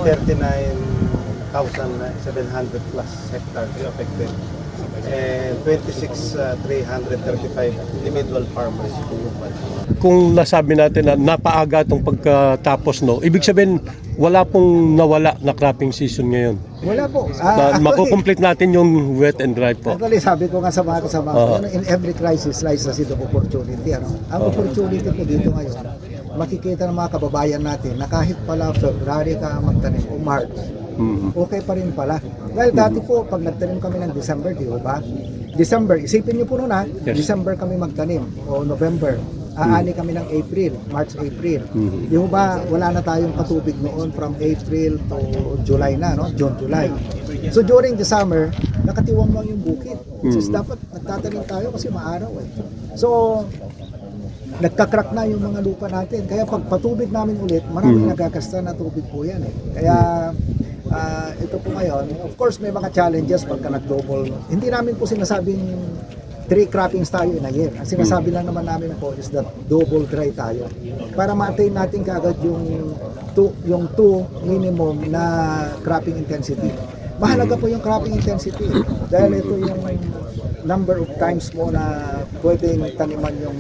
39,700 plus hectares affected. And 26,335 individual farmers. Kung nasabi natin na napaaga itong pagkatapos, no, ibig sabihin wala pong nawala na cropping season ngayon. Wala po. Makukomplete natin yung wet and dry po. Actually, sabi ko nga sa mga kasama ko, in every crisis lies the seed of opportunity. Ano? Ang opportunity po dito ngayon, makikita ng mga kababayan natin na kahit pala February ka magtanim o March, okay pa rin pala. Dahil dati po, pag nagtanim kami ng December, di ba? December, isipin niyo po noon Yes. December kami magtanim o November. Aani kami ng April, March, April. Di ba, wala na tayong patubig noon from April to July na, no? June, July. So during the summer, nakatiwang lang yung bukid. So dapat nagtatanim tayo kasi maaraw eh. So, nagkakrak na yung mga lupa natin. Kaya pag patubig namin ulit, maraming nagkakasta na tubig po yan eh. Kaya, ito po ngayon, of course may mga challenges pagka nag-double. Hindi namin po sinasabing 3 croppings tayo in a year. Ang sinasabi lang naman namin po is that double dry tayo. Para ma-attain natin kaagad yung 2 minimum na cropping intensity. Mahalaga po yung cropping intensity dahil ito yung number of times mo na pwedeng taniman yung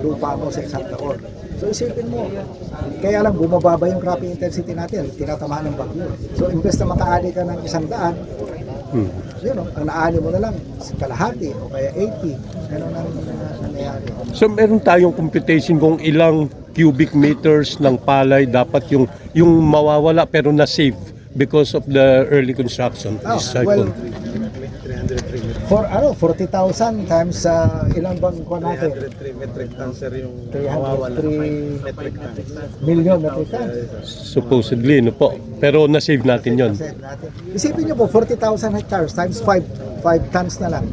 lupa mo sa isang taon. So isipin mo, kaya lang bumababa yung cropping intensity natin, tinatamaan ng bagyo. So imbes na makaani ka ng 100, yun, ang naani mo na lang kalahati o kaya 80. Ganun ang nangyayari. So meron tayong computation kung ilang cubic meters ng palay dapat yung mawawala pero na-save because of the early construction this cycle. For 40,000 times ilang bang kuha natin? 303 metric tons sir yung mawawala. 303 Metric tons. million metric tons. Supposedly, no po. Pero na-save natin yon. Isipin niyo po, 40,000 hectares times 5 tons na lang.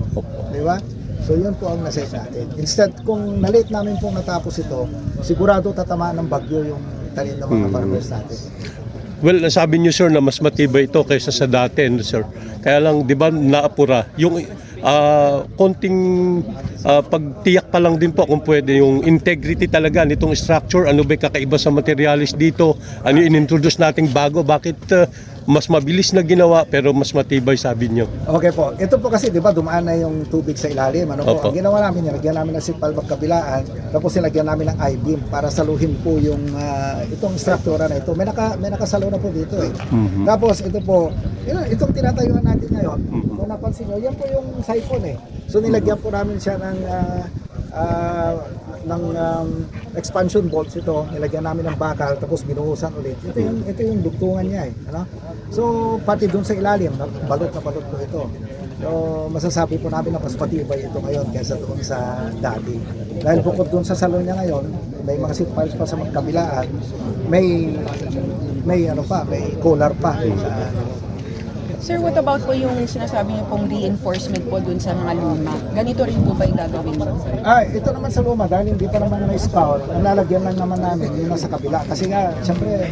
Di ba? So yun po ang nasave natin. Instead, kung na-late namin pong natapos ito, sigurado tatamaan ng bagyo yung tanim ng mga farmers natin. Well, sabi niyo sir na mas matibay ito kaysa sa dati, sir. Kaya lang, di ba, naapura. Yung konting pagtiyak pa lang din po kung pwede yung integrity talaga nitong structure, ano ba kakaiba sa materialis dito, ano yung inintroduce nating bago, bakit mas mabilis na ginawa pero mas matibay sabi niyo. Okay po. Ito po kasi 'di ba dumaan na yung tubig sa ilalim, ano po? Opo. Ang ginawa namin, nilagyan namin ng sipal magkabilaan, tapos nilagyan namin ng I-beam para saluhin po yung itong struktura na ito. May nakasalo na po dito eh. Tapos ito po, itong tinatayuan natin ngayon, kung napansin niyo, yan po yung siphon eh. So nilagyan po namin siya ng expansion bolts ito, nilagyan namin ng bakal tapos binuhusan ulit. Ito yung dugtungan niya eh, ano? So pati doon sa ilalim, balot na balot po ito. So masasabi po namin na mas patibay ito ngayon kaysa doon sa dati. Dahil bukod doon sa salon niya ngayon, may mga seat piles pa sa magkabilaan, may collar pa sa Sir, what about po yung sinasabi niyo pong reinforcement po dun sa mga luma? Ganito rin po ba yung gagawin niyo? Ito naman sa luma, dahil hindi pa naman may scout, ang lalagyan lang naman namin yung nasa kabila. Kasi nga, siyempre,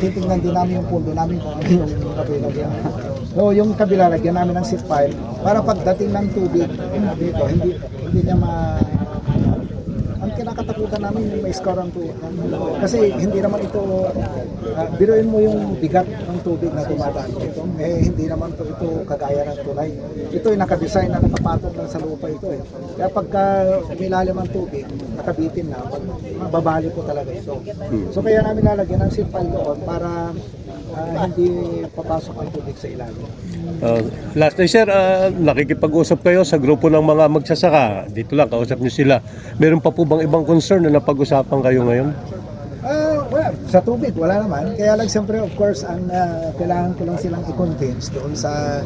titingnan din namin yung pundo namin kung ano yung kabila. So, yung kabila, lagyan namin ng seat pile para pagdating ng tubig dito, hindi niya ang kinakatakutan namin yung may score ang tubig. Kasi hindi naman ito, biruin mo yung bigat ng tubig na dumadaan dito. Hindi naman ito kagaya ng tulay. Ito ay nakadesign na nakapatong lang sa lupa ito eh. Kaya pagka umilalim ang tubig, nakabitin na, mababali po talaga ito. So kaya namin lalagyan ng sipal doon para hindi papasok ang tubig sa ilalim. Last day sir, nakikipag-usap kayo sa grupo ng mga magsasaka. Dito lang, kausap niyo sila. Meron pa po bang ibang concern na napag-usapan kayo ngayon? Well, sa tubig, wala naman. Kaya lang siyempre, of course, ang kailangan ko lang silang i-convince doon sa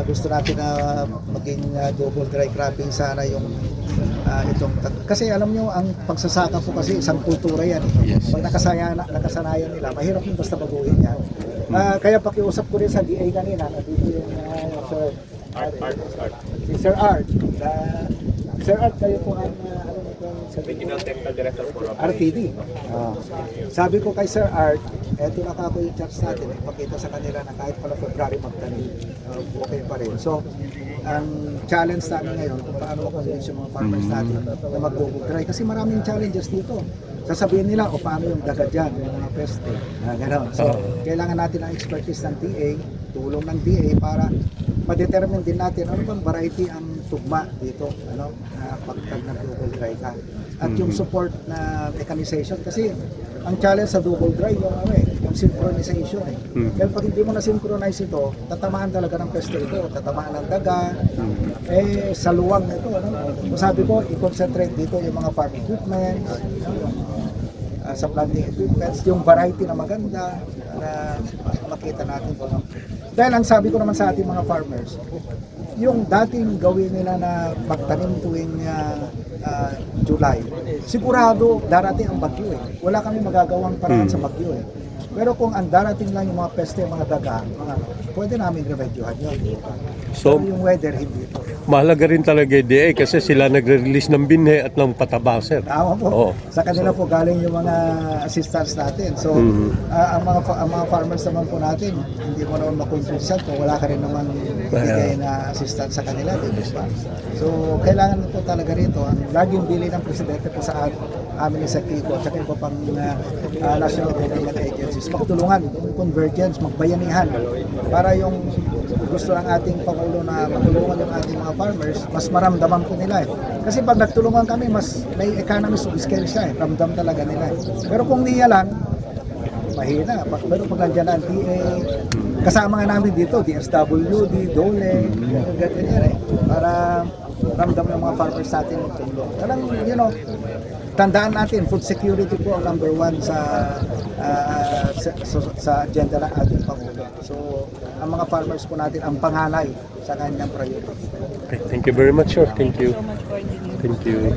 gusto natin na maging double dry cropping sana yung itong. Kasi alam nyo, ang pagsasaka po kasi isang kultura yan. Yes. Pag nakasanayan nila, mahirap yung basta baguhin yan. Kaya pakiusap ko rin sa DA kanina, dito yung si Sir Art. Sir Art, kayo po ang Regional Technical Director for RTD. Sabi ko kay Sir Art, eto na ako yung charts natin, ipakita sa kanila na kahit pala February magtanim, okay pa rin. So, ang challenge namin ngayon kung paano makonvince yung mga farmers natin na mag-go dry kasi maraming challenges dito. sasabihin nila, o paano yung daga dyan, yung mga peste. Ganon. So, kailangan natin ang expertise ng DA, tulong ng DA para ma-determine din natin ano bang variety ang tugma dito, pagkag nag-double dry ka. At yung support na mechanization, kasi ang challenge sa double dry yung synchronization Kaya pag hindi mo na synchronize ito, tatamaan talaga ng peste ito, tatamaan ng daga, sa luwang ito, Sabi ko, i-concentrate dito yung mga farm equipment, sa planting equipments, yung variety na maganda na makita natin po. Dahil ang sabi ko naman sa ating mga farmers, yung dating gawin nila na magtanim tuwing July, sigurado darating ang bagyo Wala kami magagawang paraan sa bagyo Pero kung ang darating lang yung mga peste, mga daga, pwede namin remedyohan yun. So, pero yung weather, hindi po. mahalaga rin talaga yung DA kasi sila nagre-release ng binhe at ng pataba, sir. Tama po. Oo. Sa kanila po galing yung mga assistants natin. So, ang mga farmers naman po natin, hindi mo naman makonsinsan kung wala ka rin naman ibigay na assistance sa kanila, di ba? So, kailangan po talaga rito, ang laging bili ng presidente po sa amin sa Kiko at saka iba pang national government agencies, magtulungan, yung convergence, magbayanihan, para yung gusto ng ating Pangulo na matulungan yung ating mga farmers, mas maramdaman po nila Kasi pag nagtulungan kami, mas may economies of scale siya ramdam talaga nila Pero kung niya lang, mahina. Pero pag nandiyan ang DA, kasama nga namin dito, DSWD, DOLE, ganyan para ramdam ng mga farmers natin yung tulong. Talagang, tandaan natin, food security po ang number 1 sa agenda ng ating Pangulo. So, ang mga farmers po natin ang panganay sa kanyang priority. Okay, thank you very much, sir. Thank you. So much for Thank you.